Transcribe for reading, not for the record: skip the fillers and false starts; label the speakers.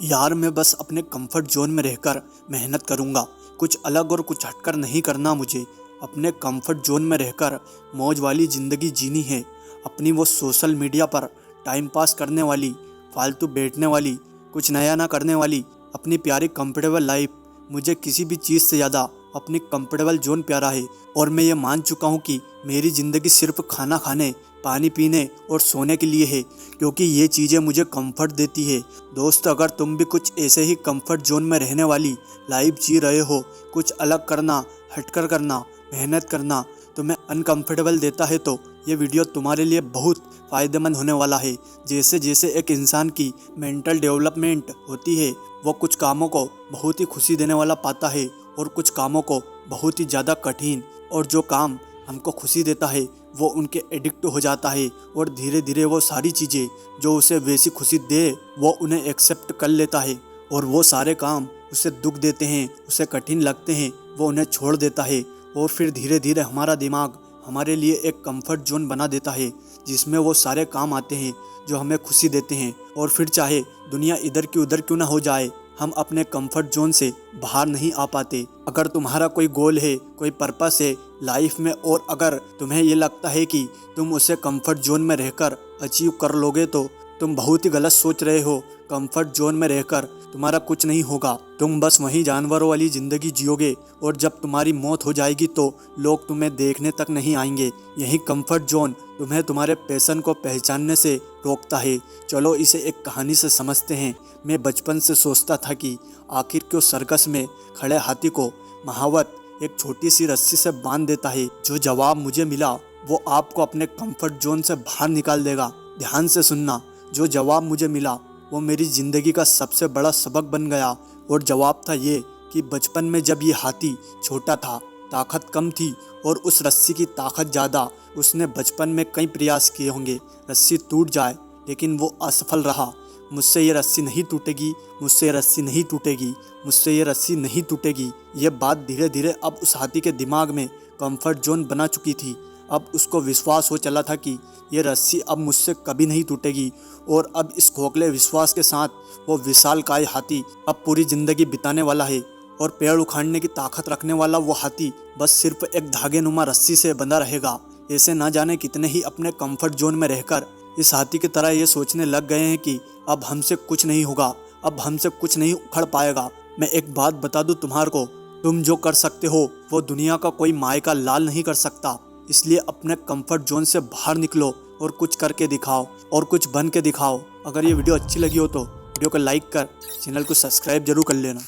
Speaker 1: यार मैं बस अपने कंफर्ट जोन में रहकर मेहनत करूँगा। कुछ अलग और कुछ हटकर नहीं करना मुझे। अपने कंफर्ट जोन में रहकर मौज वाली ज़िंदगी जीनी है। अपनी वो सोशल मीडिया पर टाइम पास करने वाली, फालतू बैठने वाली, कुछ नया ना करने वाली अपनी प्यारी कंफर्टेबल लाइफ। मुझे किसी भी चीज़ से ज़्यादा अपनी कंफर्टेबल जोन प्यारा है। और मैं ये मान चुका हूँ कि मेरी ज़िंदगी सिर्फ खाना खाने, पानी पीने और सोने के लिए है, क्योंकि ये चीज़ें मुझे कंफर्ट देती है। दोस्त, अगर तुम भी कुछ ऐसे ही कंफर्ट जोन में रहने वाली लाइफ जी रहे हो, कुछ अलग करना, हटकर करना, मेहनत करना तुम्हें अनकंफर्टेबल देता है, तो ये वीडियो तुम्हारे लिए बहुत फ़ायदेमंद होने वाला है। जैसे जैसे एक इंसान की मेंटल डेवलपमेंट होती है, वो कुछ कामों को बहुत ही खुशी देने वाला पाता है और कुछ कामों को बहुत ही ज़्यादा कठिन। और जो काम हमको खुशी देता है वो उनके एडिक्ट हो जाता है, और धीरे धीरे वो सारी चीज़ें जो उसे वैसी खुशी दे वो उन्हें एक्सेप्ट कर लेता है। और वो सारे काम उसे दुख देते हैं, उसे कठिन लगते हैं, वो उन्हें छोड़ देता है। और फिर धीरे धीरे हमारा दिमाग हमारे लिए एक कंफर्ट जोन बना देता है, जिसमें वो सारे काम आते हैं जो हमें खुशी देते हैं। और फिर चाहे दुनिया इधर की उधर क्यों ना हो जाए, हम अपने कंफर्ट जोन से बाहर नहीं आ पाते। अगर तुम्हारा कोई गोल है, कोई पर्पस है लाइफ में, और अगर तुम्हें ये लगता है कि तुम उसे कंफर्ट जोन में रहकर अचीव कर लोगे, तो तुम बहुत ही गलत सोच रहे हो। कंफर्ट जोन में रहकर तुम्हारा कुछ नहीं होगा। तुम बस वही जानवरों वाली ज़िंदगी जियोगे, और जब तुम्हारी मौत हो जाएगी तो लोग तुम्हें देखने तक नहीं आएंगे। यही कंफर्ट जोन तुम्हें तुम्हारे पैशन को पहचानने से रोकता है। चलो इसे एक कहानी से समझते हैं। मैं बचपन से सोचता था कि आखिर क्यों सर्कस में खड़े हाथी को महावत एक छोटी सी रस्सी से बांध देता है। जो जवाब मुझे मिला वो आपको अपने कंफर्ट जोन से बाहर निकाल देगा। ध्यान से सुनना। जो जवाब मुझे मिला वो मेरी ज़िंदगी का सबसे बड़ा सबक बन गया। और जवाब था ये कि बचपन में जब ये हाथी छोटा था, ताकत कम थी और उस रस्सी की ताकत ज़्यादा। उसने बचपन में कई प्रयास किए होंगे रस्सी टूट जाए, लेकिन वो असफल रहा। मुझसे ये रस्सी नहीं टूटेगी, मुझसे ये रस्सी नहीं टूटेगी, मुझसे ये रस्सी नहीं टूटेगी। ये बात धीरे धीरे अब उस हाथी के दिमाग में कंफर्ट जोन बना चुकी थी। अब उसको विश्वास हो चला था कि ये रस्सी अब मुझसे कभी नहीं टूटेगी। और अब इस खोखले विश्वास के साथ वो विशालकाय हाथी अब पूरी ज़िंदगी बिताने वाला है। और पेड़ उखाड़ने की ताकत रखने वाला वो हाथी बस सिर्फ एक धागे नुमा रस्सी से बंधा रहेगा। ऐसे ना जाने कितने ही अपने कंफर्ट जोन में रहकर इस हाथी की तरह ये सोचने लग गए हैं कि अब हमसे कुछ नहीं होगा, अब हमसे कुछ नहीं उखड़ पाएगा। मैं एक बात बता दूं तुम्हारे को, तुम जो कर सकते हो वो दुनिया का कोई माय का लाल नहीं कर सकता। इसलिए अपने कंफर्ट जोन से बाहर निकलो और कुछ करके दिखाओ और कुछ बन के दिखाओ। अगर ये वीडियो अच्छी लगी हो तो वीडियो को लाइक कर चैनल को सब्सक्राइब जरूर कर लेना।